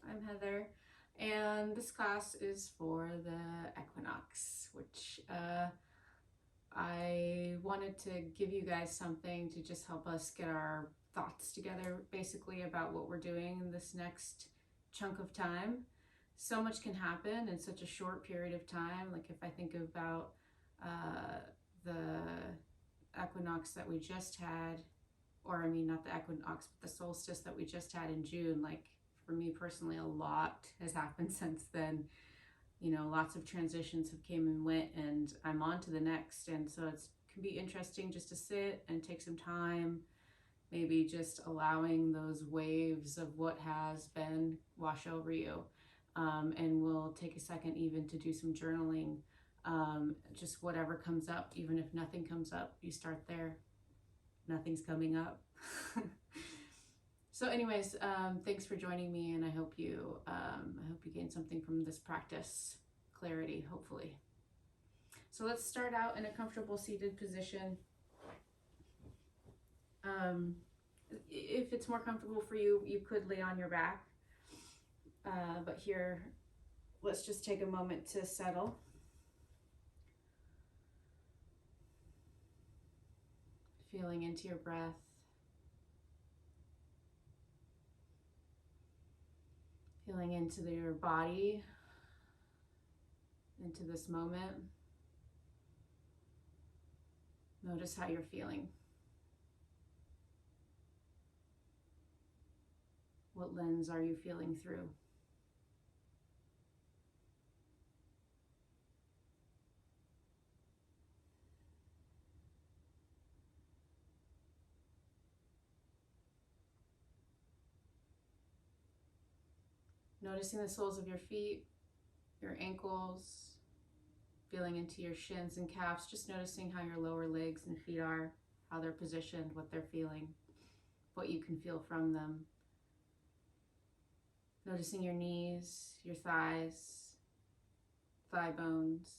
I'm Heather, and this class is for the equinox, which I wanted to give you guys something to just help us get our thoughts together, basically, about what we're doing in this next chunk of time. So much can happen in such a short period of time. Like if I think about the equinox that we just had, or I mean, not the equinox, but the solstice that we just had in June, like for me personally, a lot has happened since then. You know, lots of transitions have came and went, and I'm on to the next. And so it can be interesting just to sit and take some time, maybe just allowing those waves of what has been wash over you. And we'll take a second even to do some journaling. Just whatever comes up, even if nothing comes up, you start there. Nothing's coming up. So anyways, thanks for joining me, and I hope you gain something from this practice. Clarity, hopefully. So let's start out in a comfortable seated position. If it's more comfortable for you, you could lay on your back. But here, let's just take a moment to settle. Feeling into your breath. Feeling into your body, into this moment. Notice how you're feeling. What lens are you feeling through? Noticing the soles of your feet, your ankles, feeling into your shins and calves, just noticing how your lower legs and feet are, how they're positioned, what they're feeling, what you can feel from them. Noticing your knees, your thighs, thigh bones,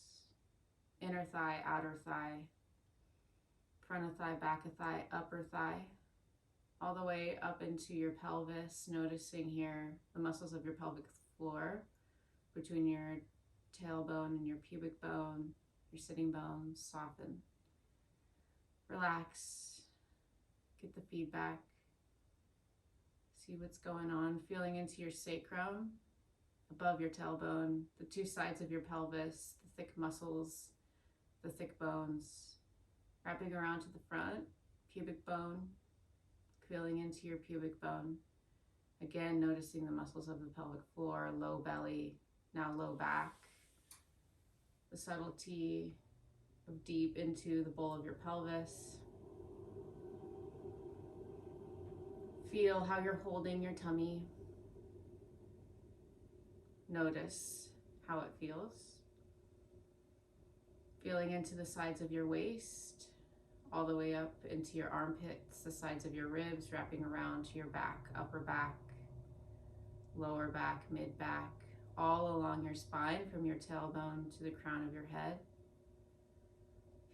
inner thigh, outer thigh, front of thigh, back of thigh, upper thigh, all the way up into your pelvis, noticing here the muscles of your pelvic floor between your tailbone and your pubic bone, your sitting bones, soften. Relax, get the feedback, see what's going on, feeling into your sacrum, above your tailbone, the two sides of your pelvis, the thick muscles, the thick bones, wrapping around to the front, pubic bone, feeling into your pubic bone. Again, noticing the muscles of the pelvic floor, low belly, now low back, the subtlety of deep into the bowl of your pelvis. Feel how you're holding your tummy. Notice how it feels. Feeling into the sides of your waist, all the way up into your armpits, the sides of your ribs, wrapping around to your back, upper back, lower back, mid back, all along your spine from your tailbone to the crown of your head.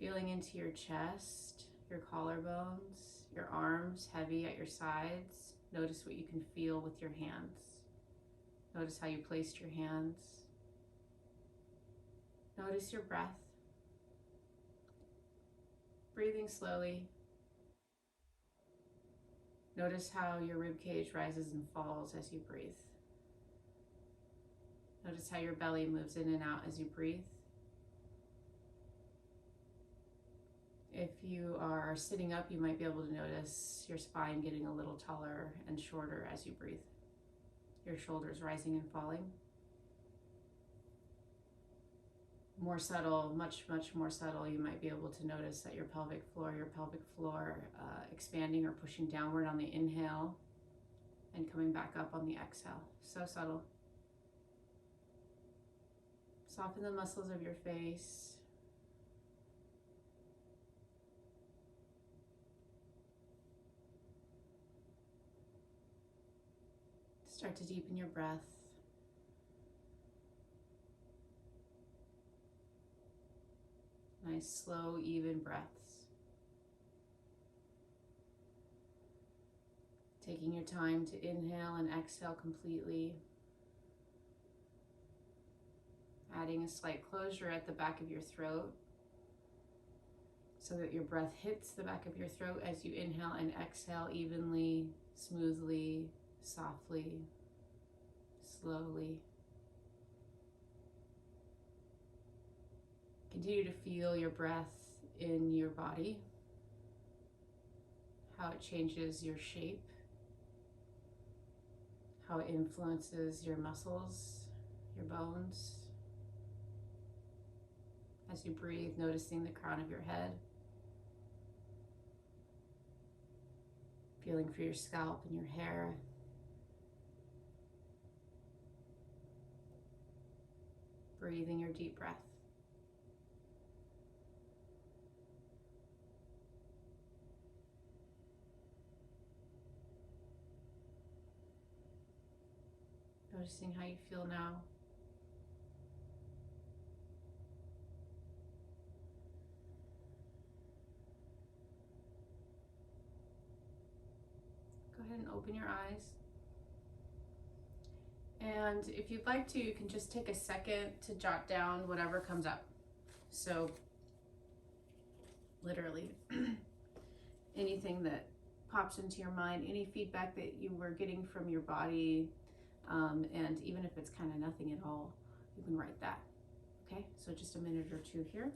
Feeling into your chest, your collarbones, your arms heavy at your sides. Notice what you can feel with your hands. Notice how you placed your hands. Notice your breath. Breathing slowly. Notice how your rib cage rises and falls as you breathe. Notice how your belly moves in and out as you breathe. If you are sitting up, you might be able to notice your spine getting a little taller and shorter as you breathe. Your shoulders rising and falling. More subtle, much more subtle, you might be able to notice that your pelvic floor expanding or pushing downward on the inhale and coming back up on the exhale. So subtle. Soften the muscles of your face. Start to deepen your breath. Nice, slow, even breaths. Taking your time to inhale and exhale completely. adding a slight closure at the back of your throat so that your breath hits the back of your throat as you inhale and exhale evenly, smoothly, softly, slowly. Continue to feel your breath in your body, how it changes your shape, how it influences your muscles, your bones. As you breathe, noticing the crown of your head, feeling for your scalp and your hair. Breathing your deep breath. Noticing how you feel now. Go ahead and open your eyes. And if you'd like to, you can just take a second to jot down whatever comes up. So literally anything that pops into your mind, any feedback that you were getting from your body, and even if it's kind of nothing at all, you can write that. Okay, so just a minute or two here.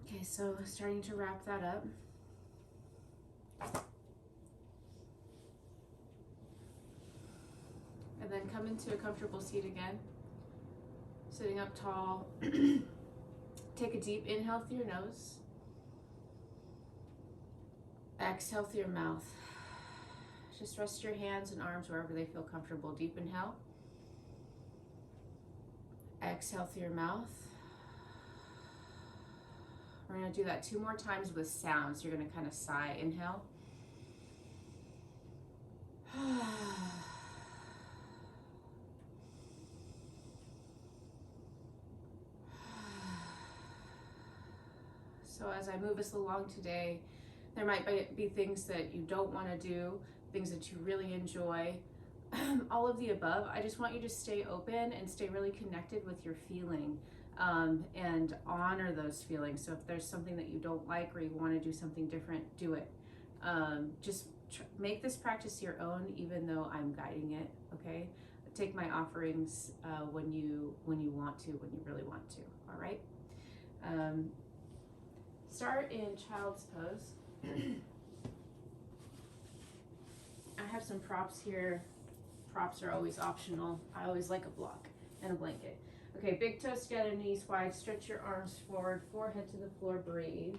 Okay, so starting to wrap that up. And then come into a comfortable seat again. Sitting up tall. Take a deep inhale through your nose. Exhale through your mouth. Just rest your hands and arms wherever they feel comfortable. Deep inhale. Exhale through your mouth. We're going to do that 2 more times with sounds. You're going to kind of sigh. Inhale. So as I move us along today, there might be things that you don't want to do, things that you really enjoy, all of the above. I just want you to stay open and stay really connected with your feeling, and honor those feelings. So if there's something that you don't like or you want to do something different, do it. Just make this practice your own, even though I'm guiding it, okay? Take my offerings when you want to, when you really want to, all right? start in child's pose. I have some props here. Props are always optional. I always like a block and a blanket. Okay, big toes together, knees wide, stretch your arms forward, forehead to the floor, breathe.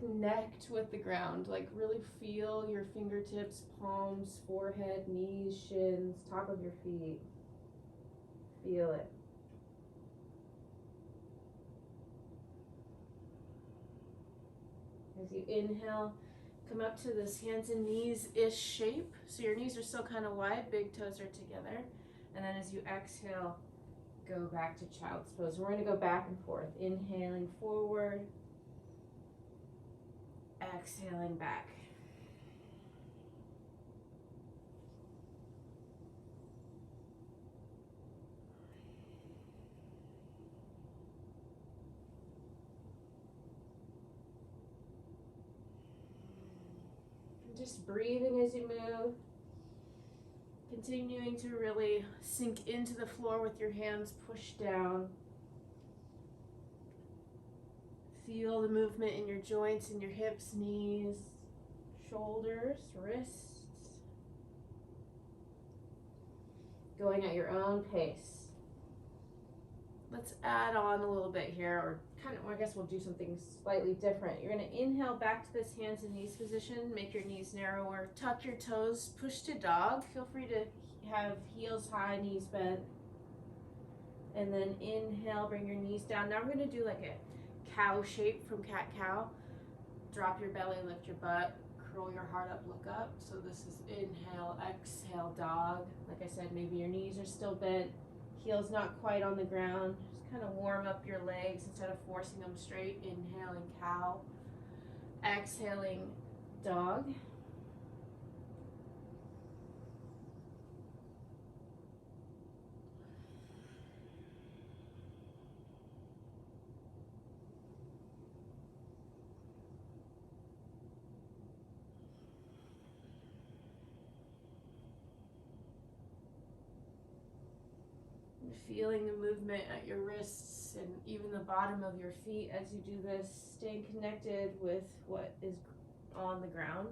Connect with the ground, like really feel your fingertips, palms, forehead, knees, shins, top of your feet. Feel it. As you inhale, come up to this hands and knees-ish shape. So your knees are still kind of wide, big toes are together. And then as you exhale, go back to child's pose. We're going to go back and forth. Inhaling forward, exhaling back. Just breathing as you move. Continuing to really sink into the floor with your hands pushed down. Feel the movement in your joints, in your hips, knees, shoulders, wrists. Going at your own pace. Let's add on a little bit here, or kind of, I guess we'll do something slightly different. You're going to inhale back to this hands and knees position. Make your knees narrower. Tuck your toes. Push to dog. Feel free to have heels high, knees bent. And then inhale, bring your knees down. Now we're going to do like a cow shape from cat-cow. Drop your belly, lift your butt. Curl your heart up, look up. So this is inhale, exhale, dog. Like I said, maybe your knees are still bent. Heels not quite on the ground. Just kind of warm up your legs instead of forcing them straight. Inhaling cow. Exhaling dog. Feeling the movement at your wrists and even the bottom of your feet as you do this, staying connected with what is on the ground.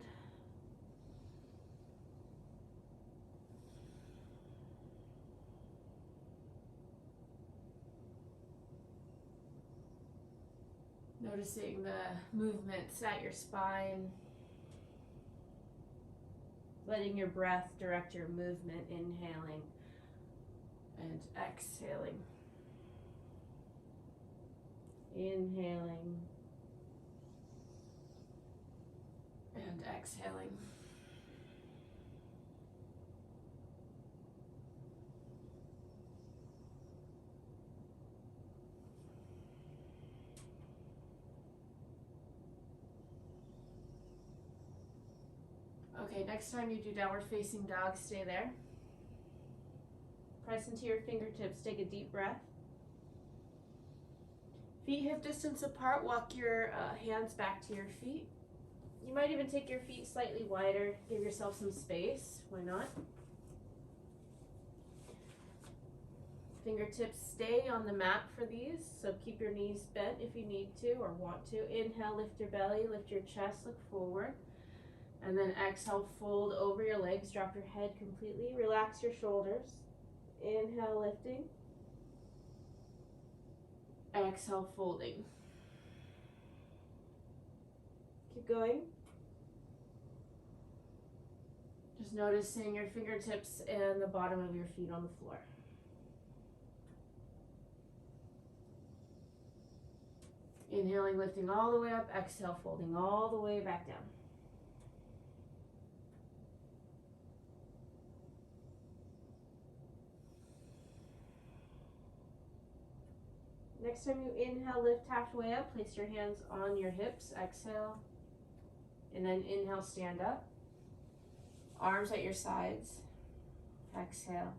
Noticing the movements at your spine. Letting your breath direct your movement, inhaling and exhaling. Inhaling and exhaling. Okay, next time you do downward facing dog, stay there. Press into your fingertips, take a deep breath. Feet hip distance apart, walk your hands back to your feet. You might even take your feet slightly wider, give yourself some space, why not? Fingertips stay on the mat for these, so keep your knees bent if you need to or want to. Inhale, lift your belly, lift your chest, look forward. And then exhale, fold over your legs, drop your head completely, relax your shoulders. Inhale, lifting. Exhale, folding. Keep going. Just noticing your fingertips and the bottom of your feet on the floor. Inhaling, lifting all the way up. Exhale, folding all the way back down. Next time you inhale, lift halfway up, place your hands on your hips, exhale, and then inhale, stand up. Arms at your sides, exhale.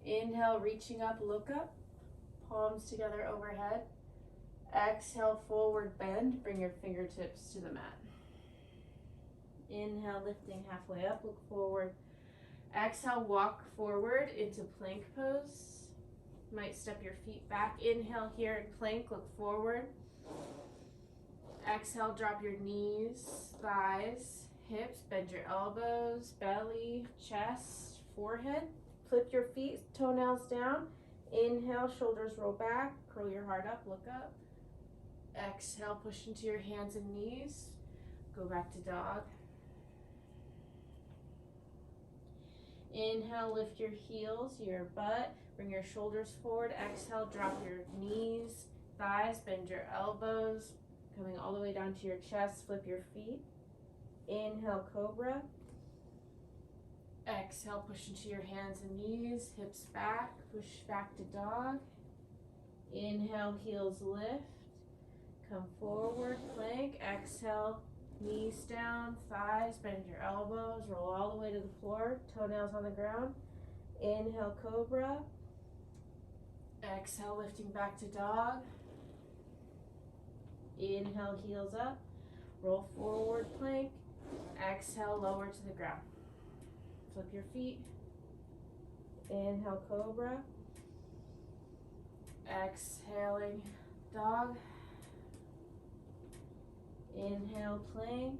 Inhale, reaching up, look up, palms together overhead. Exhale, forward bend, bring your fingertips to the mat. Inhale, lifting halfway up, look forward. Exhale, walk forward into plank pose. Might step your feet back. Inhale here in plank, look forward. Exhale, drop your knees, thighs, hips, bend your elbows, belly, chest, forehead. Flip your feet, toenails down. Inhale, shoulders roll back, curl your heart up, look up. Exhale, push into your hands and knees. Go back to dog. Inhale, lift your heels, your butt, bring your shoulders forward. Exhale, drop your knees, thighs, bend your elbows, coming all the way down to your chest, flip your feet. Inhale, cobra. Exhale, push into your hands and knees, hips back, push back to dog. Inhale, heels lift, come forward, plank. Exhale, knees down, thighs, bend your elbows, roll all the way to the floor, toenails on the ground. Inhale, cobra. Exhale, lifting back to dog. Inhale, heels up, roll forward, plank. Exhale, lower to the ground. Flip your feet. Inhale, cobra. Exhaling, dog. Inhale, plank.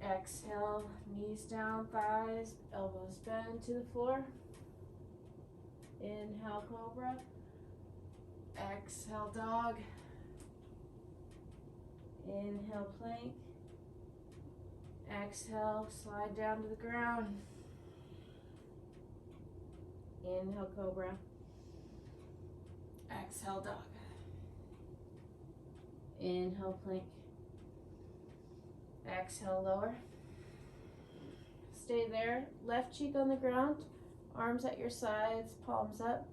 Exhale, knees down, thighs, elbows bend to the floor. Inhale, cobra. Exhale, dog. Inhale, plank. Exhale, slide down to the ground. Inhale, cobra. Exhale, dog. Inhale, plank. Exhale, lower. Stay there. Left cheek on the ground, arms at your sides, palms up.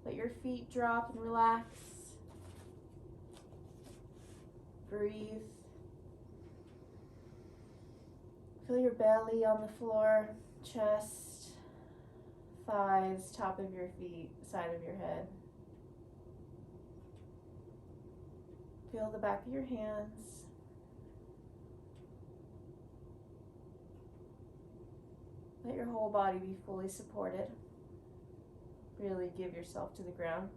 Let your feet drop and relax. Breathe. Feel your belly on the floor, chest, thighs, top of your feet, side of your head. Feel the back of your hands. Let your whole body be fully supported. Really give yourself to the ground.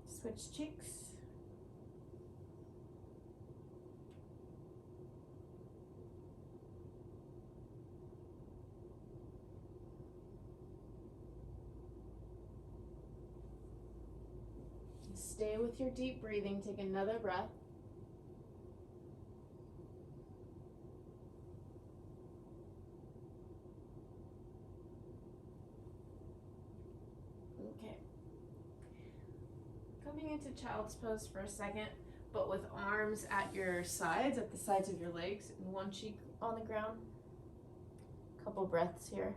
Switch cheeks. Stay with your deep breathing. Take another breath. Okay. Coming into child's pose for a second, but with arms at your sides, at the sides of your legs, and one cheek on the ground. Couple breaths here.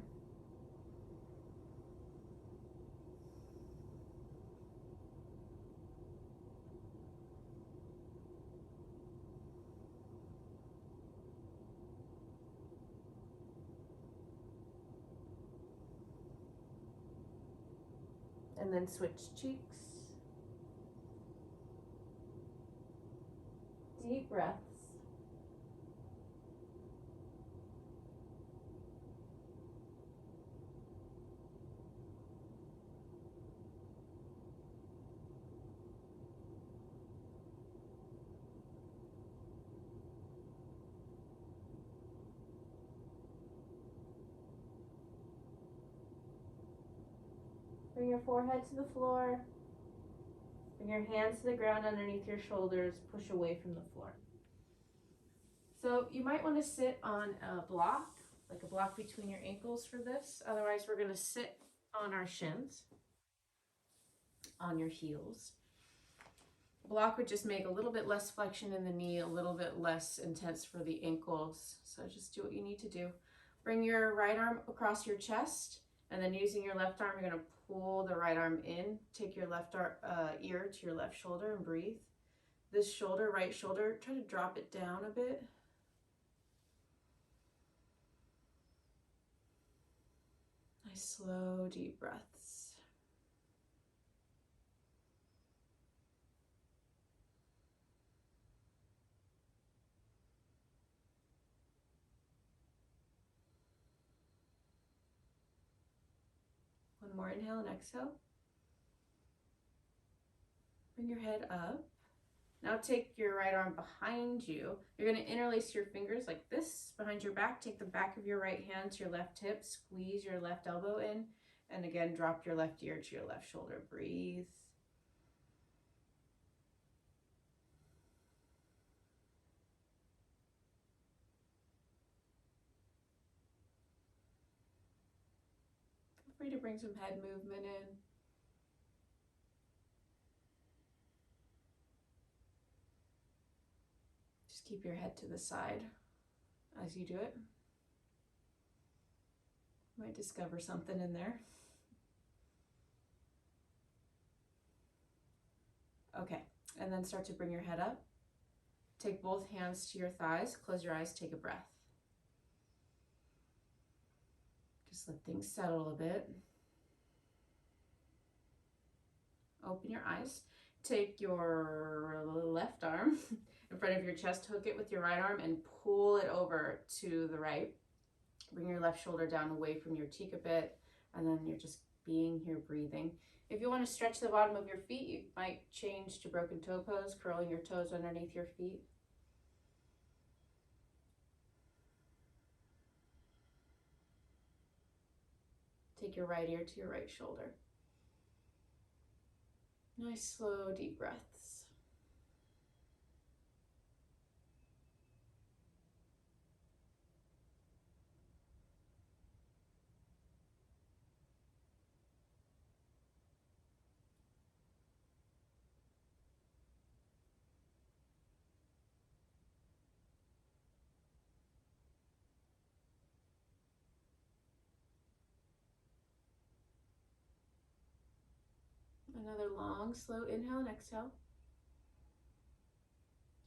And then switch cheeks. Deep breaths. Bring your forehead to the floor. Bring your hands to the ground underneath your shoulders. Push away from the floor. So you might want to sit on a block, like a block between your ankles for this. Otherwise, we're going to sit on our shins, on your heels. A block would just make a little bit less flexion in the knee, a little bit less intense for the ankles. So just do what you need to do. Bring your right arm across your chest, and then using your left arm, you're going to pull the right arm in. Take your left ear to your left shoulder and breathe. This shoulder, right shoulder, try to drop it down a bit. Nice slow, deep breaths. more. Inhale and exhale. Bring your head up. Now take your right arm behind you. You're going to interlace your fingers like this behind your back. Take the back of your right hand to your left hip. Squeeze your left elbow in. And again, drop your left ear to your left shoulder. Breathe. Feel free to bring some head movement in. Just keep your head to the side as you do it. You might discover something in there. Okay, and then start to bring your head up. Take both hands to your thighs. Close your eyes, take a breath. Just let things settle a bit. Open your eyes. Take your left arm in front of your chest, hook it with your right arm and pull it over to the right. Bring your left shoulder down away from your cheek a bit, and then you're just being here, breathing. If you want to stretch the bottom of your feet, you might change to broken toe pose, curling your toes underneath your feet. Take your right ear to your right shoulder. Nice, slow, deep breaths. Another long, slow inhale and exhale.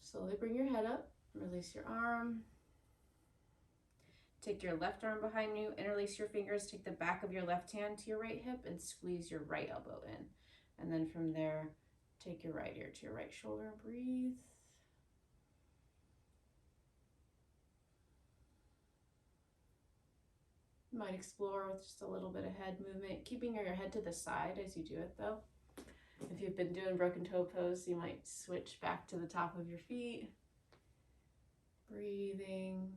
Slowly bring your head up, release your arm. Take your left arm behind you, interlace your fingers, take the back of your left hand to your right hip and squeeze your right elbow in. And then from there, take your right ear to your right shoulder, breathe. You might explore with just a little bit of head movement, keeping your head to the side as you do it though. If you've been doing broken toe pose, you might switch back to the top of your feet. Breathing.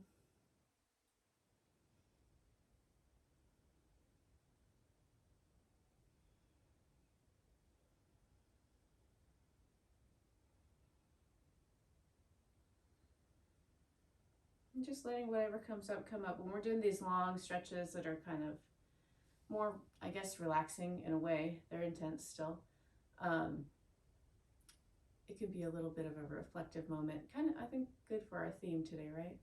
And just letting whatever comes up, come up. When we're doing these long stretches that are kind of more, I guess, relaxing in a way, they're intense still. It can be a little bit of a reflective moment. Kind of, I think, good for our theme today, right?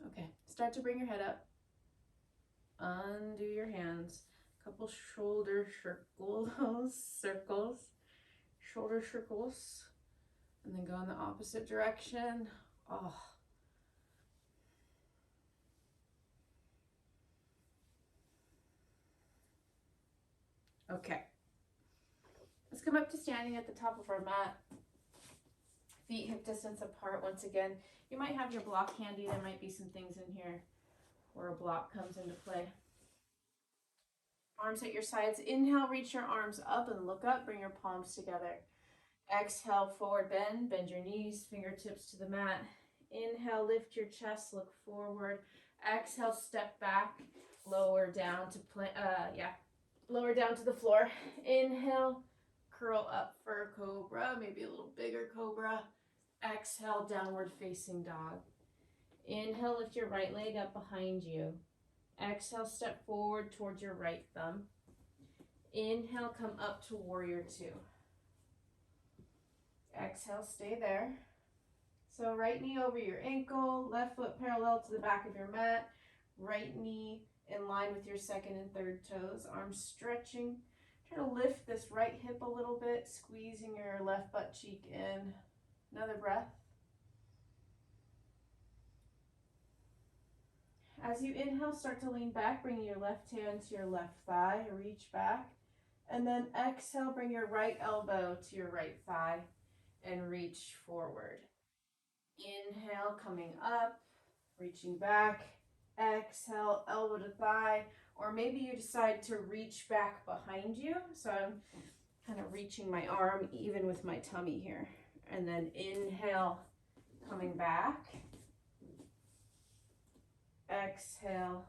Okay, start to bring your head up. Undo your hands. A couple shoulder circles, shoulder circles. And then go in the opposite direction. Oh. Okay. Let's come up to standing at the top of our mat. Feet hip distance apart once again. You might have your block handy. There might be some things in here where a block comes into play. Arms at your sides. Inhale, reach your arms up and look up. Bring your palms together. Exhale, forward bend. Bend your knees, fingertips to the mat. Inhale, lift your chest, look forward. Exhale, step back, lower down to lower down to the floor. Inhale, curl up for cobra, maybe a little bigger cobra. Exhale, downward facing dog. Inhale, lift your right leg up behind you. Exhale, step forward towards your right thumb. Inhale, come up to warrior two. Exhale, stay there. So right knee over your ankle, left foot parallel to the back of your mat, right knee in line with your second and third toes, arms stretching. Try to lift this right hip a little bit, squeezing your left butt cheek in. Another breath. As you inhale, start to lean back, bring your left hand to your left thigh, reach back. And then exhale, bring your right elbow to your right thigh and reach forward. Inhale, coming up, reaching back. Exhale, elbow to thigh, or maybe you decide to reach back behind you. So I'm kind of reaching my arm even with my tummy here. And then inhale, coming back. Exhale,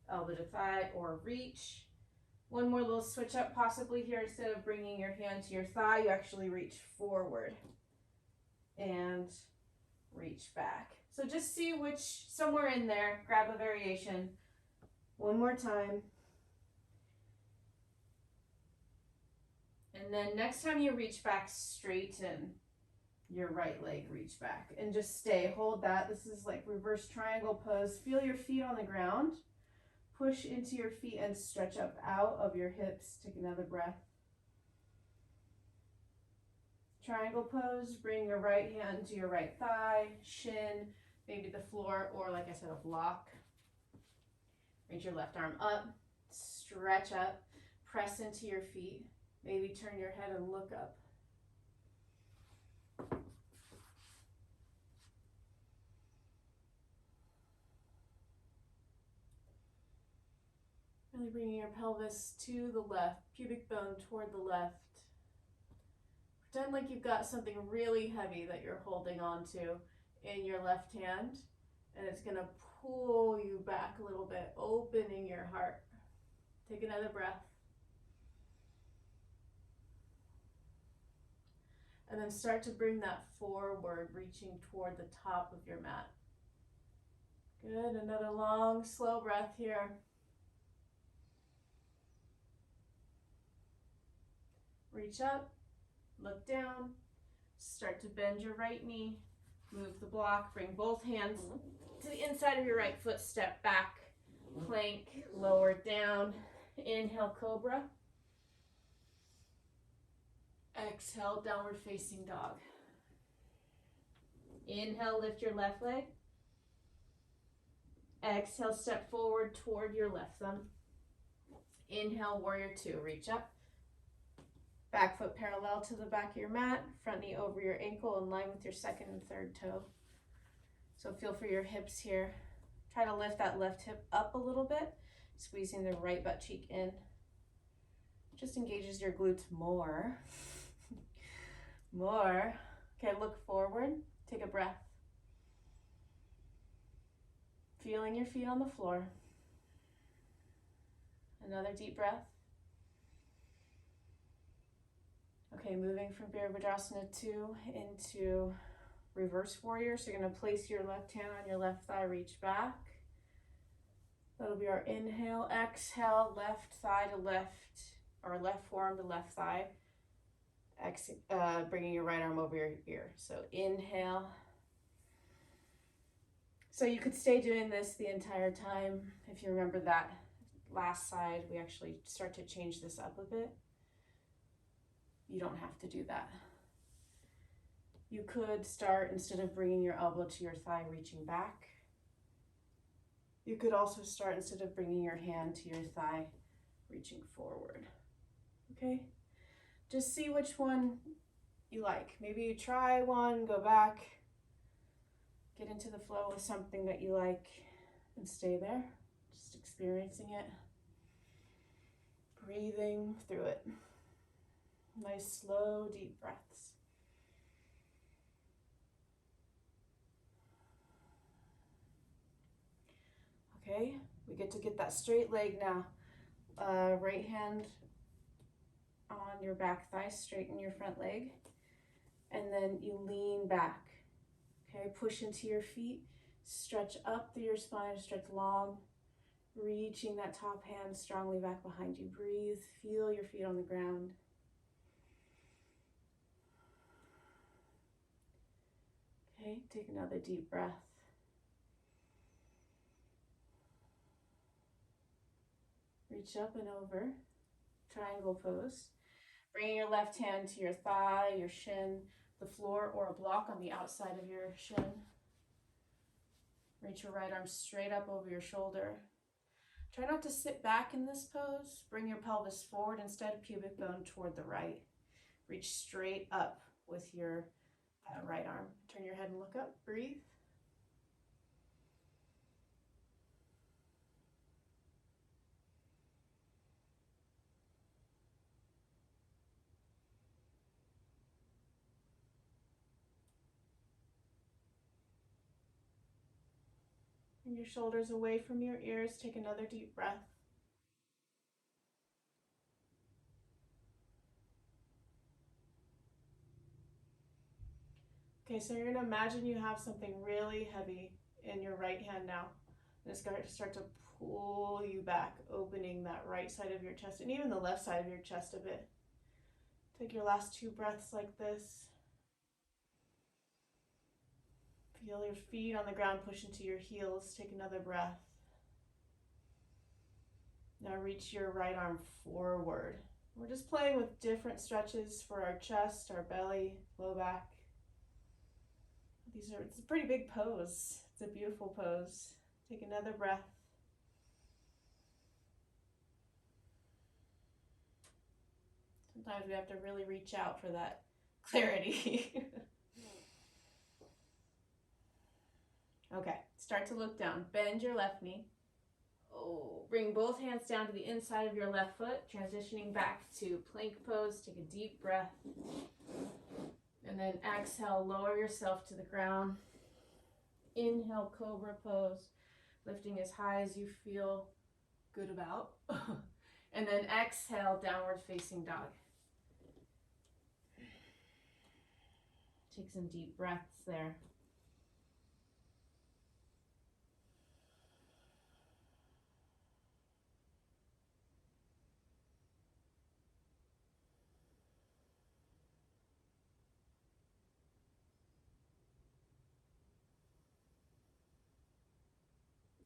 elbow to thigh or reach. One more little switch up possibly here. Instead of bringing your hand to your thigh, you actually reach forward and reach back. So just see which, somewhere in there, grab a variation. One more time. And then next time you reach back, straighten your right leg, reach back. And just stay, hold that. This is like reverse triangle pose. Feel your feet on the ground. Push into your feet and stretch up out of your hips. Take another breath. Triangle pose, bring your right hand to your right thigh, shin, maybe the floor, or like I said, a block. Reach your left arm up, stretch up, press into your feet. Maybe turn your head and look up. Really bringing your pelvis to the left, pubic bone toward the left. Pretend like you've got something really heavy that you're holding on to in your left hand, and it's going to pull you back a little bit, opening your heart. Take another breath. And then start to bring that forward, reaching toward the top of your mat. Good, another long, slow breath here. Reach up, look down, start to bend your right knee, move the block, bring both hands to the inside of your right foot, step back, plank, lower down, inhale, cobra. Exhale, downward facing dog. Inhale, lift your left leg. Exhale, step forward toward your left thumb. Inhale, warrior two, reach up. Back foot parallel to the back of your mat, front knee over your ankle in line with your second and third toe. So feel for your hips here. Try to lift that left hip up a little bit, squeezing the right butt cheek in. Just engages your glutes more. More. Okay, look forward, take a breath. Feeling your feet on the floor. Another deep breath. Okay, moving from Virabhadrasana 2 into reverse warrior. So you're going to place your left hand on your left thigh, reach back. That'll be our inhale. Exhale, left thigh to left, or left forearm to left thigh. Bringing your right arm over your ear. So inhale. So you could stay doing this the entire time. If you remember that last side, we actually start to change this up a bit. You don't have to do that. You could start, instead of bringing your elbow to your thigh, reaching back. You could also start, instead of bringing your hand to your thigh, reaching forward. Okay? Just see which one you like. Maybe you try one, go back, get into the flow with something that you like, and stay there, just experiencing it, breathing through it. Nice, slow, deep breaths. Okay, we get that straight leg now. Right hand on your back thigh, straighten your front leg, and then you lean back. Okay, push into your feet, stretch up through your spine, stretch long, reaching that top hand strongly back behind you. Breathe, feel your feet on the ground. Okay, take another deep breath. Reach up and over, triangle pose. Bringing your left hand to your thigh, your shin, the floor, or a block on the outside of your shin. Reach your right arm straight up over your shoulder. Try not to sit back in this pose. Bring your pelvis forward, instead pubic bone toward the right. Reach straight up with your right arm. Turn your head and look up, breathe. Bring your shoulders away from your ears. Take another deep breath. Okay, so you're going to imagine you have something really heavy in your right hand now. And it's going to start to pull you back, opening that right side of your chest and even the left side of your chest a bit. Take your last 2 breaths like this. Feel your feet on the ground push into your heels. Take another breath. Now reach your right arm forward. We're just playing with different stretches for our chest, our belly, low back. It's a pretty big pose. It's a beautiful pose. Take another breath. Sometimes we have to really reach out for that clarity. Okay, start to look down. Bend your left knee. Oh, bring both hands down to the inside of your left foot, transitioning back to plank pose. Take a deep breath. And then exhale, lower yourself to the ground. Inhale, cobra pose, lifting as high as you feel good about. And then exhale, downward facing dog. Take some deep breaths there.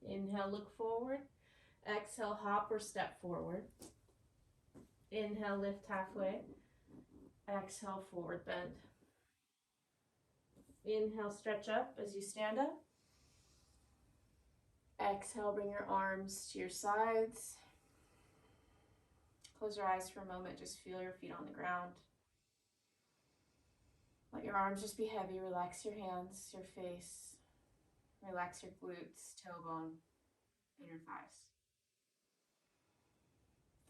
Inhale, look forward. Exhale, hop or step forward. Inhale, lift halfway. Exhale, forward bend. Inhale, stretch up as you stand up. Exhale, bring your arms to your sides. Close your eyes for a moment, just feel your feet on the ground. Let your arms just be heavy, relax your hands, your face. Relax your glutes, tailbone, and your thighs.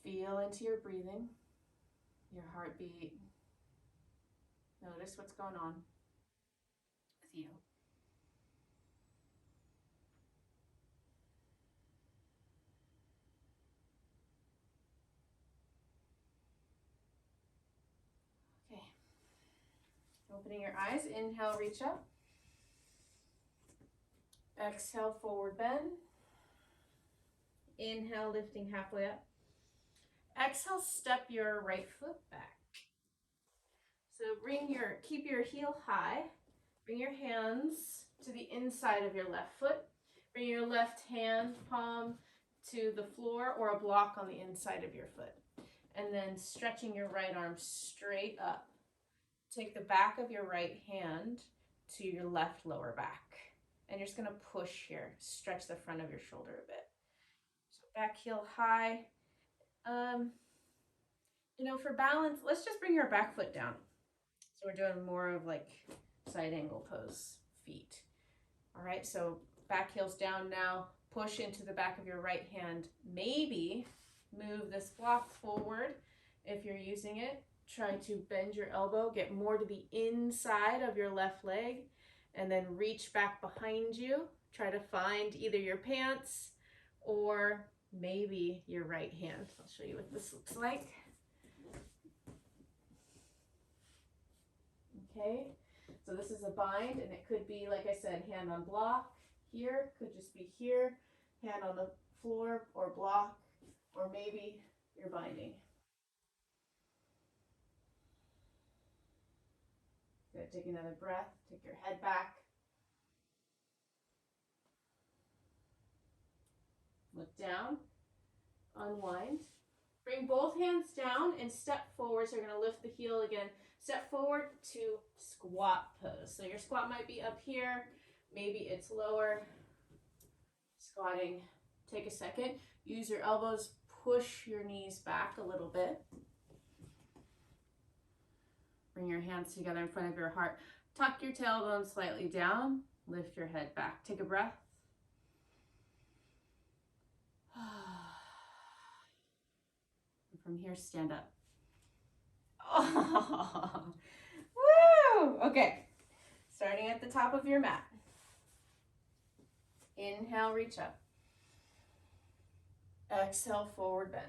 Feel into your breathing, your heartbeat. Notice what's going on with you. Okay. Opening your eyes, inhale, reach up. Exhale, forward bend. Inhale, lifting halfway up. Exhale, step your right foot back. So keep your heel high. Bring your hands to the inside of your left foot. Bring your left hand palm to the floor or a block on the inside of your foot. And then stretching your right arm straight up. Take the back of your right hand to your left lower back. And you're just going to push here. Stretch the front of your shoulder a bit. So back heel high. For balance, let's just bring your back foot down. So we're doing more of like side angle pose feet. All right, so back heel's down now. Push into the back of your right hand. Maybe move this block forward if you're using it. Try to bend your elbow, get more to the inside of your left leg, and then reach back behind you. Try to find either your pants or maybe your right hand. I'll show you what this looks like. Okay, so this is a bind, and it could be, like I said, hand on block here, could just be here, hand on the floor or block, or maybe you're binding. Good, take another breath, take your head back. Look down, unwind. Bring both hands down and step forward. So you're going to lift the heel again. Step forward to squat pose. So your squat might be up here. Maybe it's lower. Squatting. Take a second. Use your elbows. Push your knees back a little bit. Bring your hands together in front of your heart. Tuck your tailbone slightly down. Lift your head back. Take a breath. And from here, stand up. Oh, woo! Okay, starting at the top of your mat. Inhale, reach up. Exhale, forward bend.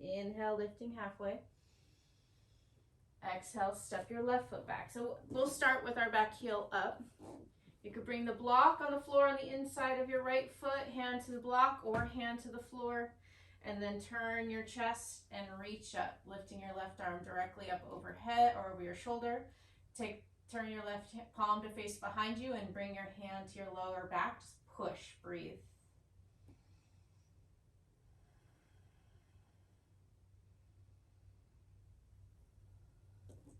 Inhale, lifting halfway. Exhale, step your left foot back. So we'll start with our back heel up. You could bring the block on the floor on the inside of your right foot, hand to the block or hand to the floor, and then turn your chest and reach up, lifting your left arm directly up overhead or over your shoulder. Turn your left palm to face behind you and bring your hand to your lower back. Just push, breathe.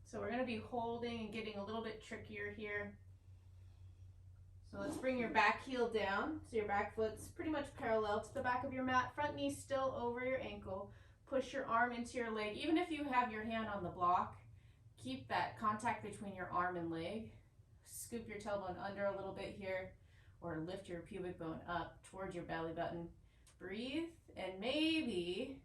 So we're going to be holding and getting a little bit trickier here. So let's bring your back heel down. So your back foot's pretty much parallel to the back of your mat. Front knee still over your ankle. Push your arm into your leg. Even if you have your hand on the block, keep that contact between your arm and leg. Scoop your tailbone under a little bit here, or lift your pubic bone up towards your belly button. Breathe, and maybe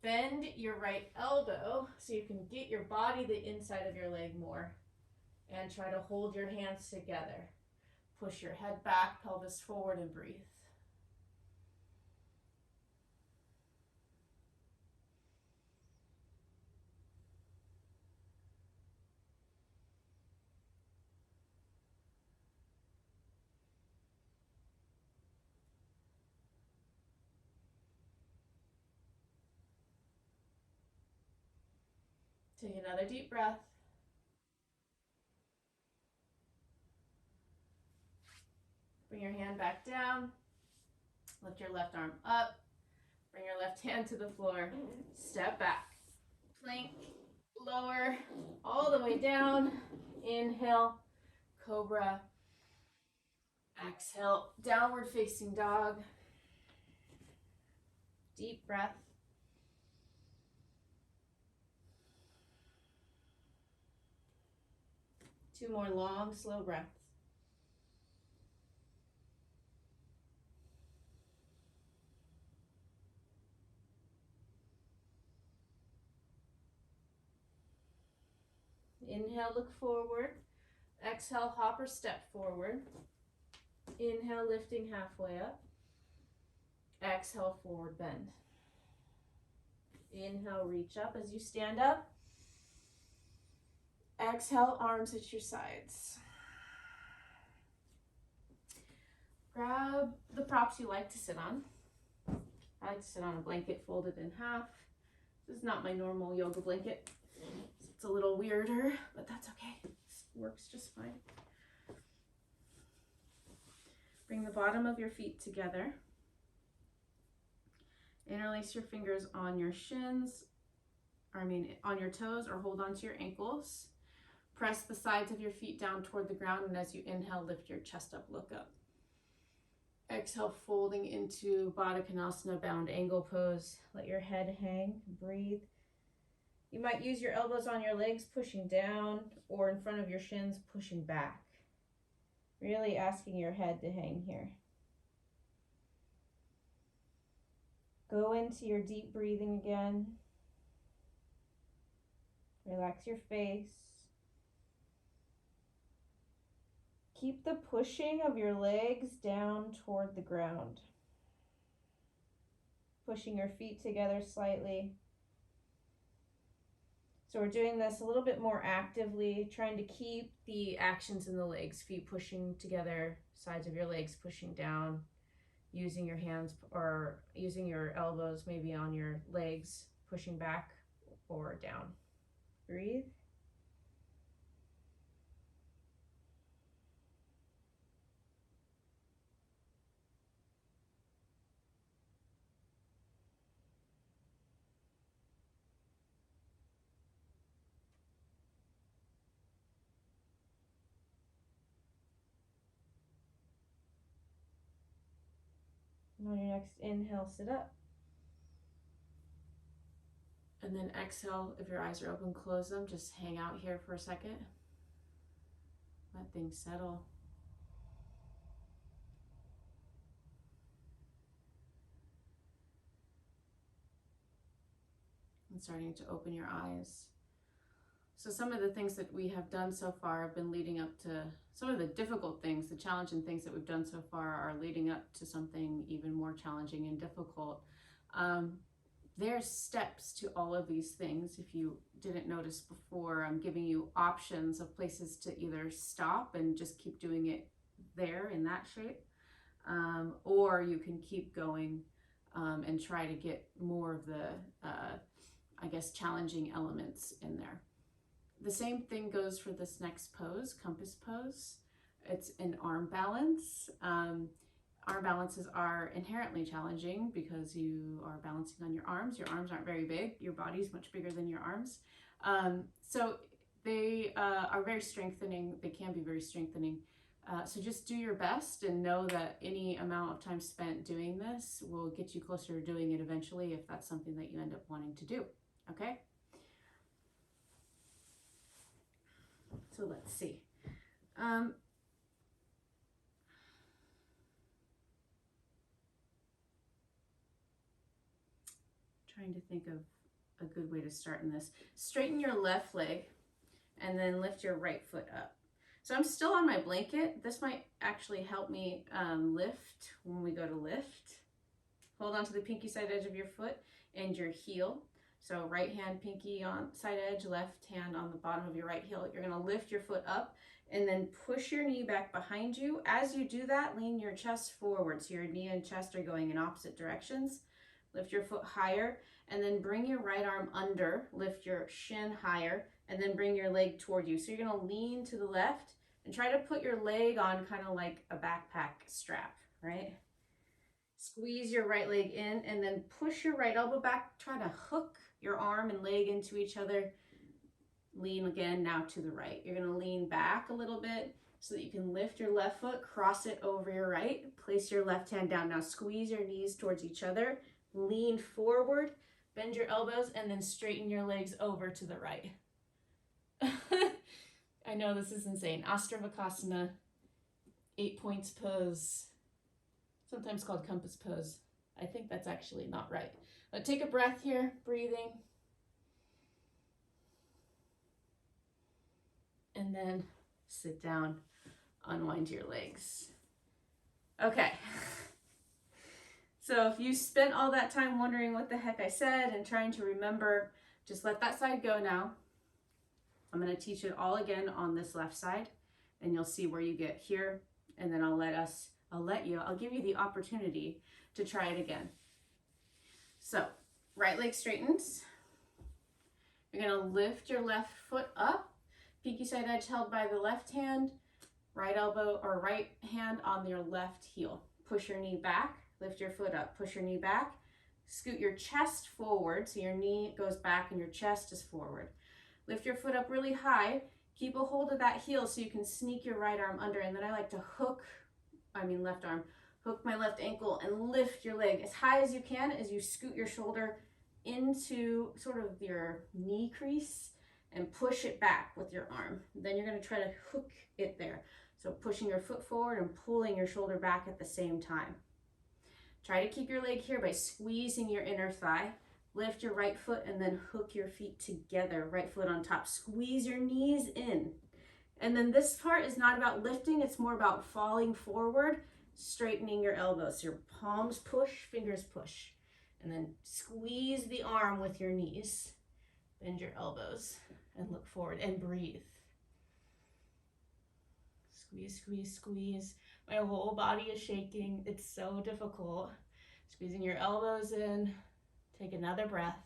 bend your right elbow so you can get your body the inside of your leg more, and try to hold your hands together. Push your head back, pelvis forward, and breathe. Take another deep breath. Bring your hand back down. Lift your left arm up. Bring your left hand to the floor. Step back. Plank, lower, all the way down. Inhale, cobra. Exhale, downward facing dog. Deep breath. Two more long, slow breaths. Inhale, look forward. Exhale, hop or step forward. Inhale, lifting halfway up. Exhale, forward bend. Inhale, reach up as you stand up. Exhale, arms at your sides. Grab the props you like to sit on. I like to sit on a blanket folded in half. This is not my normal yoga blanket. It's a little weirder, but that's okay. It works just fine. Bring the bottom of your feet together. Interlace your fingers on your shins, on your toes, or hold onto your ankles. Press the sides of your feet down toward the ground, and as you inhale, lift your chest up, look up. Exhale, folding into Baddha Konasana, bound angle pose. Let your head hang, breathe. You might use your elbows on your legs, pushing down, or in front of your shins, pushing back. Really asking your head to hang here. Go into your deep breathing again. Relax your face. Keep the pushing of your legs down toward the ground. Pushing your feet together slightly. So we're doing this a little bit more actively, trying to keep the actions in the legs, feet pushing together, sides of your legs pushing down, using your hands or using your elbows maybe on your legs, pushing back or down. Breathe. And on your next inhale, sit up. And then exhale, if your eyes are open, close them. Just hang out here for a second. Let things settle. And starting to open your eyes. So some of the things that we have done so far have been leading up to some of the difficult things, the challenging things that we've done so far are leading up to something even more challenging and difficult. There's steps to all of these things. If you didn't notice before, I'm giving you options of places to either stop and just keep doing it there in that shape, or you can keep going and try to get more of the, I guess, challenging elements in there. The same thing goes for this next pose, compass pose. It's an arm balance. Arm balances are inherently challenging because you are balancing on your arms. Your arms aren't very big. Your body's much bigger than your arms. So they are very strengthening. They can be very strengthening. So just do your best and know that any amount of time spent doing this will get you closer to doing it eventually if that's something that you end up wanting to do. Okay? So let's see. Trying to think of a good way to start in this. Straighten your left leg and then lift your right foot up. So I'm still on my blanket. This might actually help me lift when we go to lift. Hold on to the pinky side edge of your foot and your heel. So right hand pinky on side edge, left hand on the bottom of your right heel. You're gonna lift your foot up and then push your knee back behind you. As you do that, lean your chest forward. So your knee and chest are going in opposite directions. Lift your foot higher and then bring your right arm under, lift your shin higher, and then bring your leg toward you. So you're gonna lean to the left and try to put your leg on kind of like a backpack strap, right? Squeeze your right leg in and then push your right elbow back. Try to hook your arm and leg into each other. Lean again now to the right. You're gonna lean back a little bit so that you can lift your left foot, cross it over your right, place your left hand down. Now squeeze your knees towards each other, lean forward, bend your elbows, and then straighten your legs over to the right. I know this is insane. Astravakasana, 8 points pose, sometimes called compass pose. I think that's actually not right. But take a breath here, breathing. And then sit down, unwind your legs. Okay. So if you spent all that time wondering what the heck I said and trying to remember, just let that side go now. I'm going to teach it all again on this left side, and you'll see where you get here, and then I'll give you the opportunity to try it again. So, right leg straightens. You're going to lift your left foot up, pinky side edge held by the left hand, right elbow or right hand on your left heel. Push your knee back, lift your foot up, push your knee back, scoot your chest forward so your knee goes back and your chest is forward. Lift your foot up really high, keep a hold of that heel so you can sneak your right arm under, and then I like to left arm, hook my left ankle and lift your leg as high as you can as you scoot your shoulder into sort of your knee crease and push it back with your arm. Then you're going to try to hook it there. So pushing your foot forward and pulling your shoulder back at the same time. Try to keep your leg here by squeezing your inner thigh. Lift your right foot and then hook your feet together. Right foot on top. Squeeze your knees in. And then this part is not about lifting. It's more about falling forward, straightening your elbows. So your palms push, fingers push. And then squeeze the arm with your knees. Bend your elbows and look forward and breathe. Squeeze, squeeze, squeeze. My whole body is shaking. It's so difficult. Squeezing your elbows in. Take another breath.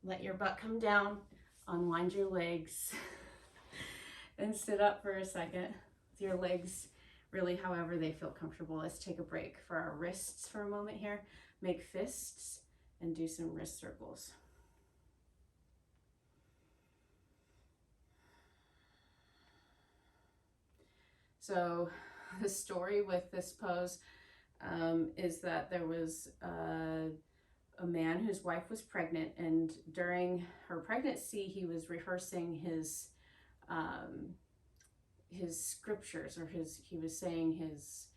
Let your butt come down. Unwind your legs. And sit up for a second with your legs really however they feel comfortable. Let's take a break for our wrists for a moment here. Make fists and do some wrist circles. So the story with this pose is that there was a man whose wife was pregnant, and during her pregnancy he was rehearsing his scriptures, or he was saying his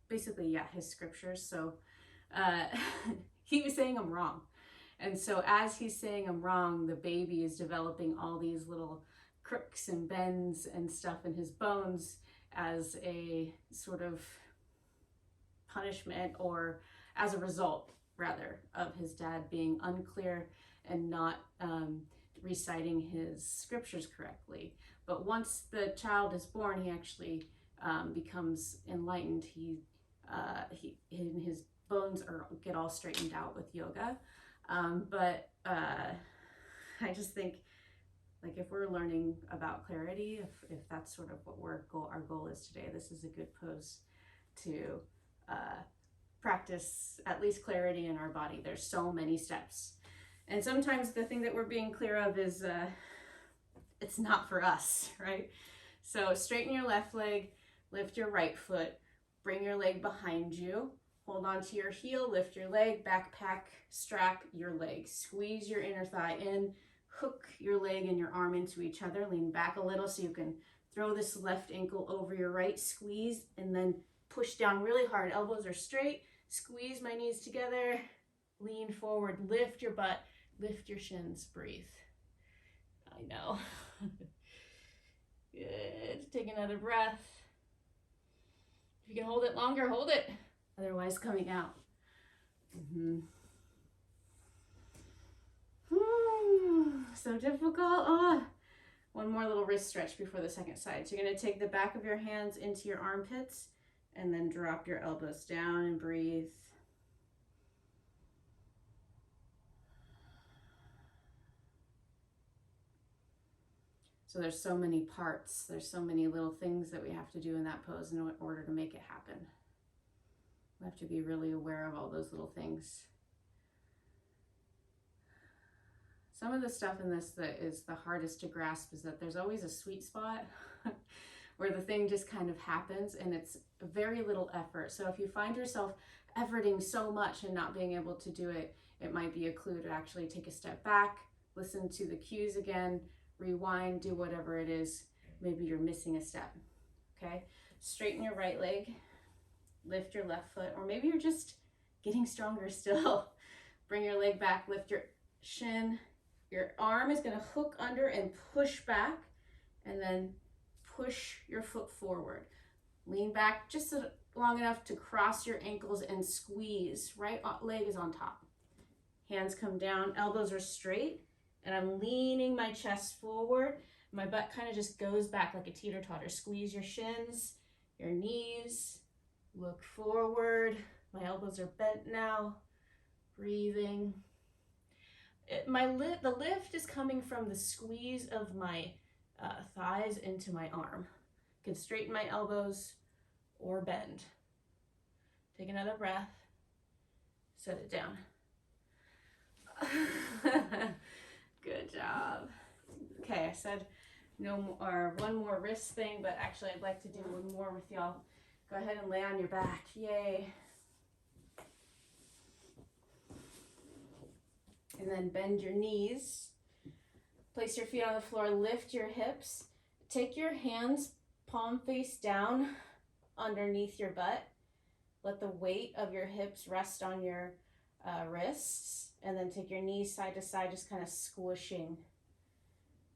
his scriptures. So he was saying them wrong, And so as he's saying them wrong, the baby is developing all these little crooks and bends and stuff in his bones as a sort of punishment, or as a result rather of his dad being unclear and not reciting his scriptures correctly. But once the child is born, he actually becomes enlightened. His bones get all straightened out with yoga. But I just think, like, if we're learning about clarity, if that's sort of what our goal is today, this is a good pose to practice at least clarity in our body. There's so many steps. And sometimes the thing that we're being clear of is it's not for us, right? So straighten your left leg, lift your right foot, bring your leg behind you, hold on to your heel, lift your leg, backpack, strap your leg, squeeze your inner thigh in, hook your leg and your arm into each other, lean back a little so you can throw this left ankle over your right, squeeze, and then push down really hard. Elbows are straight, squeeze my knees together, lean forward, lift your butt, lift your shins, breathe. I know. Good. Take another breath. If you can hold it longer, hold it. Otherwise, coming out. So difficult. Oh. One more little wrist stretch before the second side. So you're going to take the back of your hands into your armpits and then drop your elbows down and breathe. So there's so many parts, there's so many little things that we have to do in that pose in order to make it happen. We have to be really aware of all those little things. Some of the stuff in this that is the hardest to grasp is that there's always a sweet spot where the thing just kind of happens and it's very little effort. So if you find yourself efforting so much and not being able to do it, it might be a clue to actually take a step back, listen to the cues again, rewind, do whatever it is. Maybe you're missing a step, okay? Straighten your right leg, lift your left foot, or maybe you're just getting stronger still. Bring your leg back, lift your shin. Your arm is gonna hook under and push back, and then push your foot forward. Lean back just long enough to cross your ankles and squeeze. Right leg is on top. Hands come down, elbows are straight, and I'm leaning my chest forward. My butt kind of just goes back like a teeter-totter. Squeeze your shins, your knees, look forward. My elbows are bent now, breathing. The lift is coming from the squeeze of my thighs into my arm. I can straighten my elbows or bend. Take another breath, set it down. Good job. Okay, I said no more, one more wrist thing, but actually I'd like to do one more with y'all. Go ahead and lay on your back. Yay. And then bend your knees. Place your feet on the floor, lift your hips. Take your hands palm face down underneath your butt. Let the weight of your hips rest on your wrists. And then take your knees side to side, just kind of squishing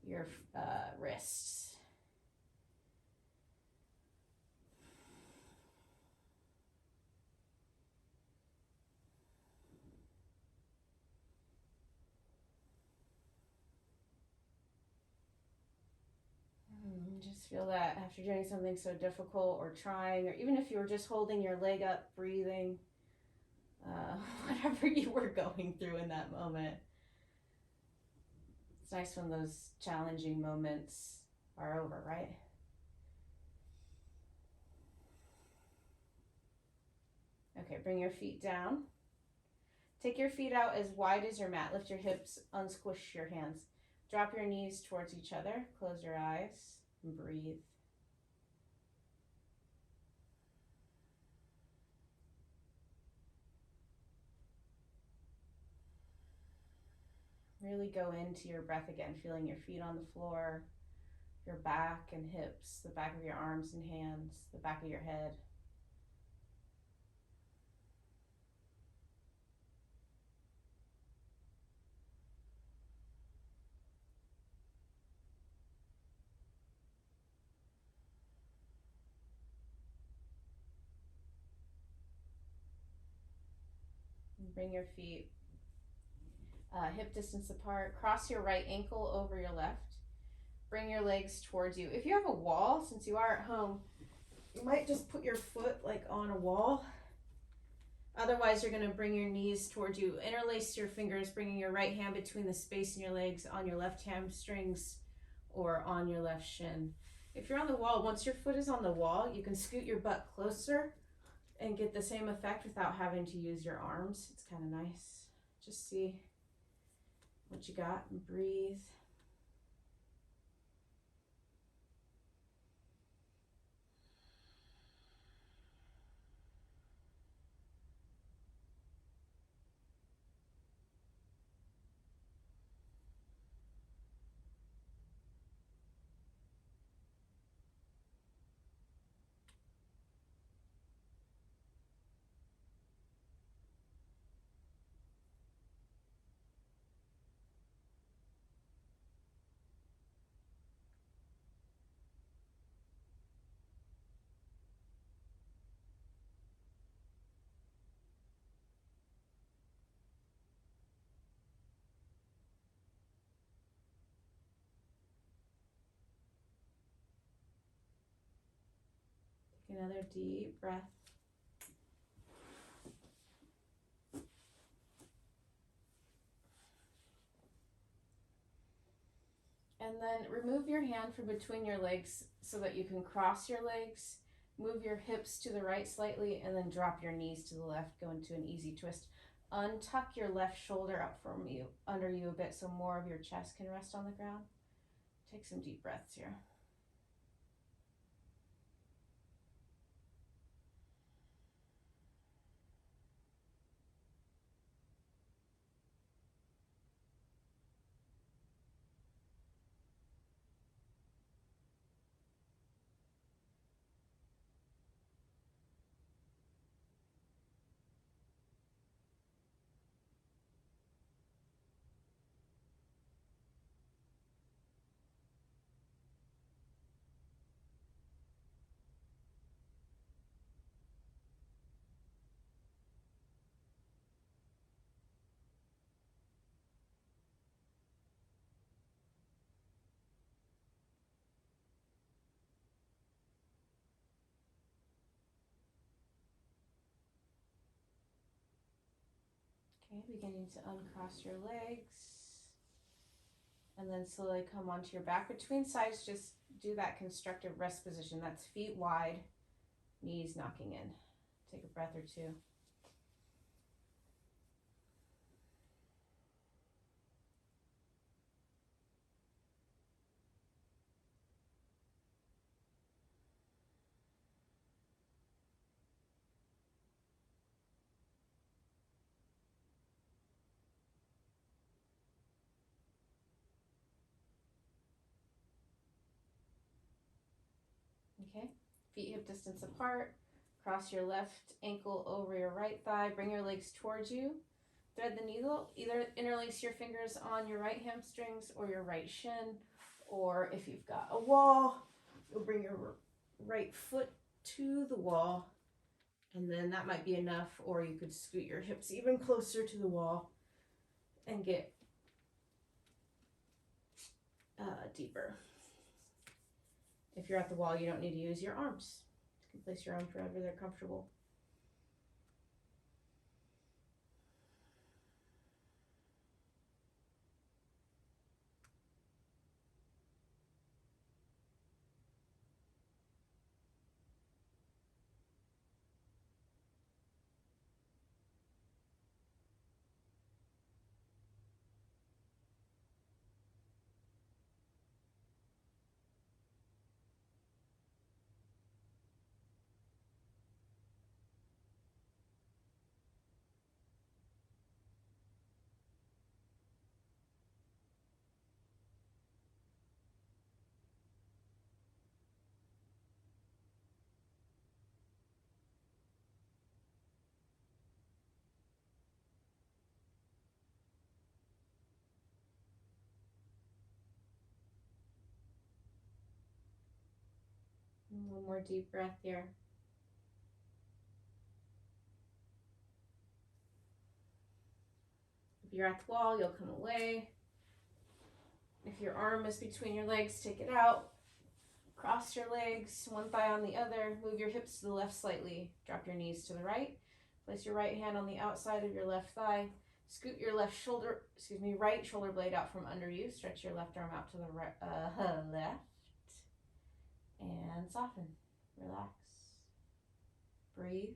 your wrists. Just feel that after doing something so difficult or trying, or even if you were just holding your leg up, breathing, whatever you were going through in that moment. It's nice when those challenging moments are over, right? Okay, bring your feet down. Take your feet out as wide as your mat. Lift your hips, unsquish your hands. Drop your knees towards each other. Close your eyes and breathe. Really go into your breath again, feeling your feet on the floor, your back and hips, the back of your arms and hands, the back of your head. Bring your feet hip distance apart. Cross your right ankle over your left. Bring your legs towards you. If you have a wall, since you are at home, you might just put your foot like on a wall. Otherwise, you're going to bring your knees towards you. Interlace your fingers, bringing your right hand between the space in your legs on your left hamstrings or on your left shin. If you're on the wall, once your foot is on the wall, you can scoot your butt closer and get the same effect without having to use your arms. It's kind of nice. Just see what you got and breathe. Take another deep breath. And then remove your hand from between your legs so that you can cross your legs. Move your hips to the right slightly and then drop your knees to the left. Go into an easy twist. Untuck your left shoulder up from you, under you a bit so more of your chest can rest on the ground. Take some deep breaths here. Okay, beginning to uncross your legs. And then slowly come onto your back. Between sides, just do that constructive rest position. That's feet wide, knees knocking in. Take a breath or two. Okay, feet hip distance apart. Cross your left ankle over your right thigh. Bring your legs towards you. Thread the needle. Either interlace your fingers on your right hamstrings or your right shin. Or if you've got a wall, you'll bring your right foot to the wall. And then that might be enough. Or you could scoot your hips even closer to the wall and get deeper. If you're at the wall, you don't need to use your arms. You can place your arms wherever they're comfortable. One more deep breath here. If you're at the wall, you'll come away. If your arm is between your legs, take it out. Cross your legs, one thigh on the other. Move your hips to the left slightly. Drop your knees to the right. Place your right hand on the outside of your left thigh. Scoot your right shoulder blade out from under you. Stretch your left arm out to the right, left. And soften. Relax. Breathe.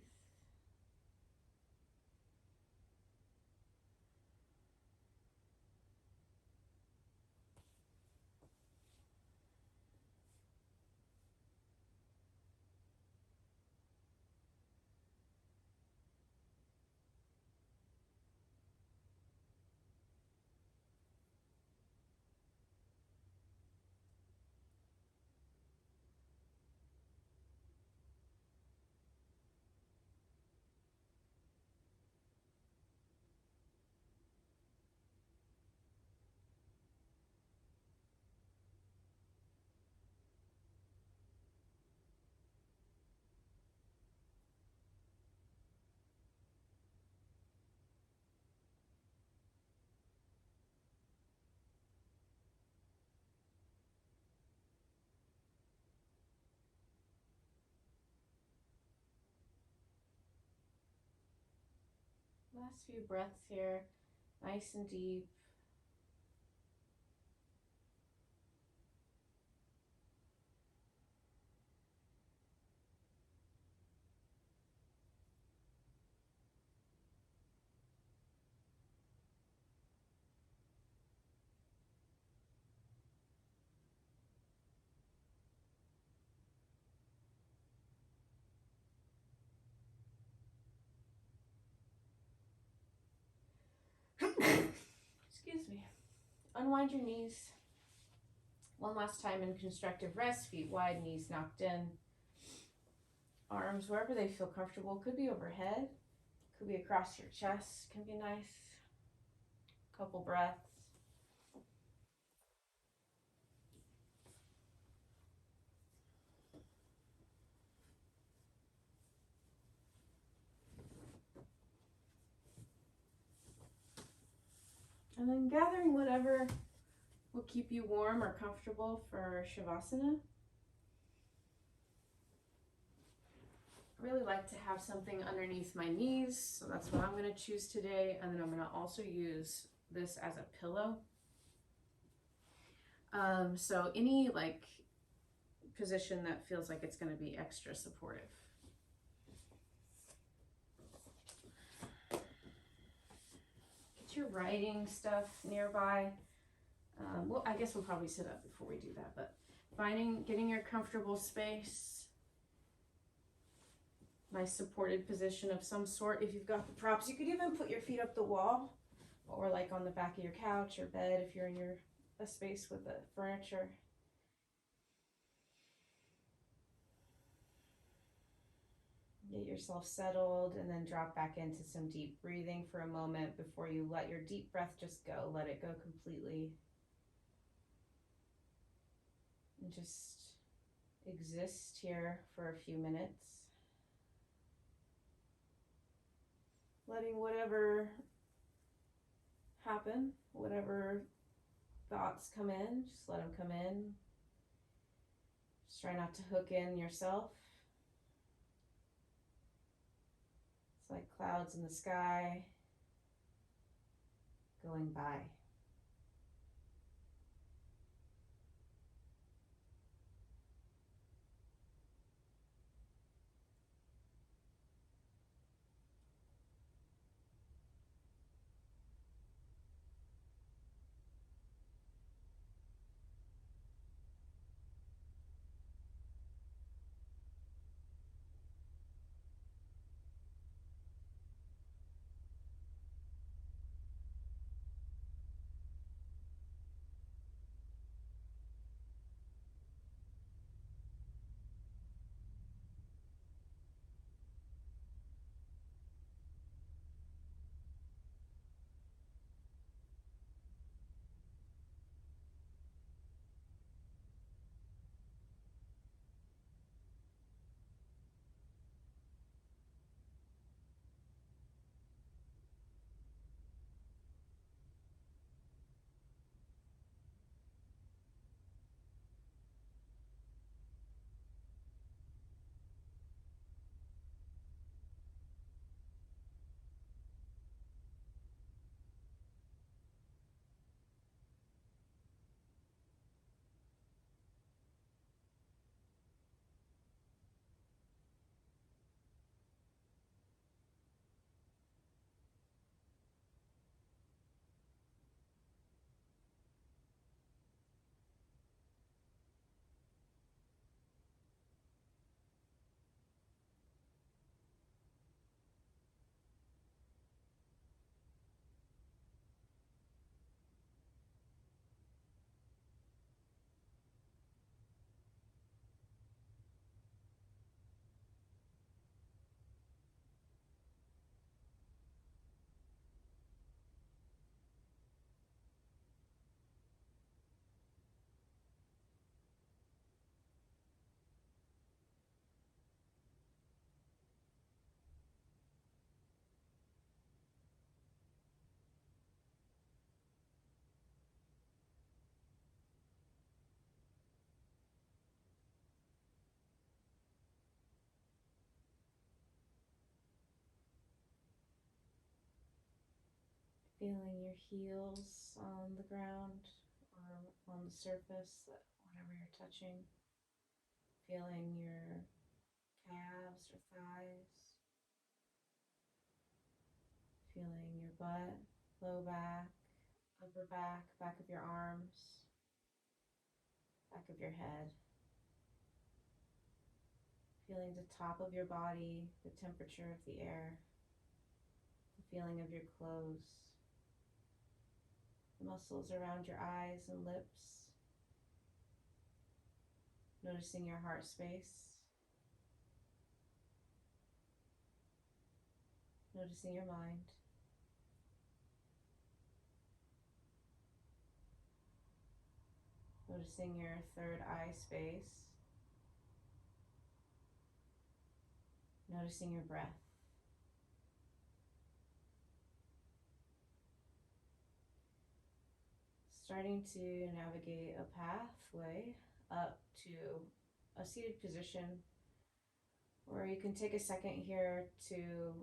Last few breaths here, nice and deep. Excuse me. Unwind your knees. One last time in constructive rest, feet wide, knees knocked in. Arms wherever they feel comfortable. Could be overhead, could be across your chest, can be nice. Couple breaths. And then gathering whatever will keep you warm or comfortable for Shavasana. I really like to have something underneath my knees, so that's what I'm going to choose today. And then I'm going to also use this as a pillow. So any like position that feels like it's going to be extra supportive. Get your writing stuff nearby. Well, I guess we'll probably sit up before we do that, but getting your comfortable space. Nice supported position of some sort. If you've got the props, you could even put your feet up the wall or like on the back of your couch or bed if you're in a space with the furniture. Get yourself settled and then drop back into some deep breathing for a moment before you let your deep breath just go. Let it go completely. And just exist here for a few minutes. Letting whatever happen, whatever thoughts come in, just let them come in. Just try not to hook in yourself. It's like clouds in the sky going by. Feeling your heels on the ground or on the surface, whatever you're touching. Feeling your calves or thighs. Feeling your butt, low back, upper back, back of your arms, back of your head. Feeling the top of your body, the temperature of the air, the feeling of your clothes, the muscles around your eyes and lips. Noticing your heart space. Noticing your mind. Noticing your third eye space. Noticing your breath. Starting to navigate a pathway up to a seated position where you can take a second here to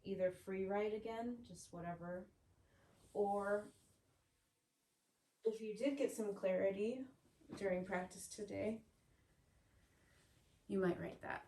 either free write again, just whatever, or if you did get some clarity during practice today, you might write that.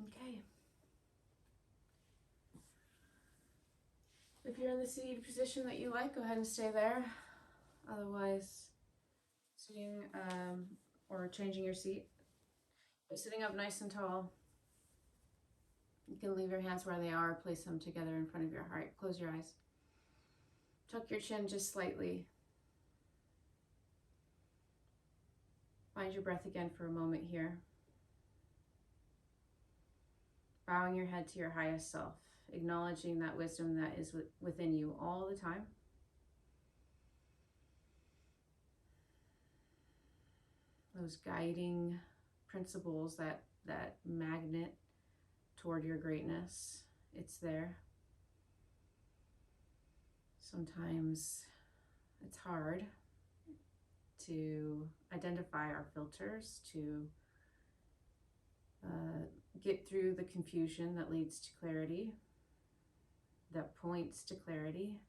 Okay. If you're in the seated position that you like, go ahead and stay there. Otherwise, sitting or changing your seat. But sitting up nice and tall. You can leave your hands where they are, place them together in front of your heart. Close your eyes. Tuck your chin just slightly. Find your breath again for a moment here. Bowing your head to your highest self, acknowledging that wisdom that is within you all the time. Those guiding principles, that magnet toward your greatness, it's there. Sometimes it's hard to identify our filters, to get through the confusion that leads to clarity, that points to clarity.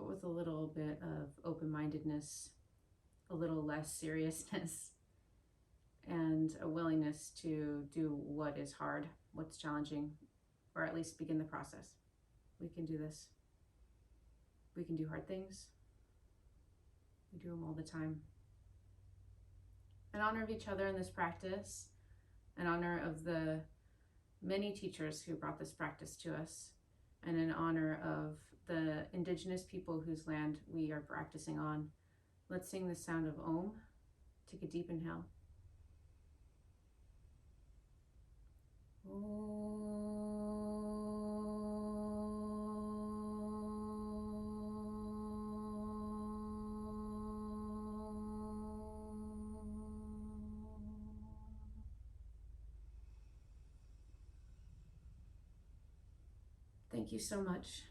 but with a little bit of open-mindedness, a little less seriousness, and a willingness to do what is hard, what's challenging, or at least begin the process. We can do this. We can do hard things. We do them all the time. In honor of each other in this practice, in honor of the many teachers who brought this practice to us, and in honor of the indigenous people whose land we are practicing on, let's sing the sound of Om. Take a deep inhale. Thank you so much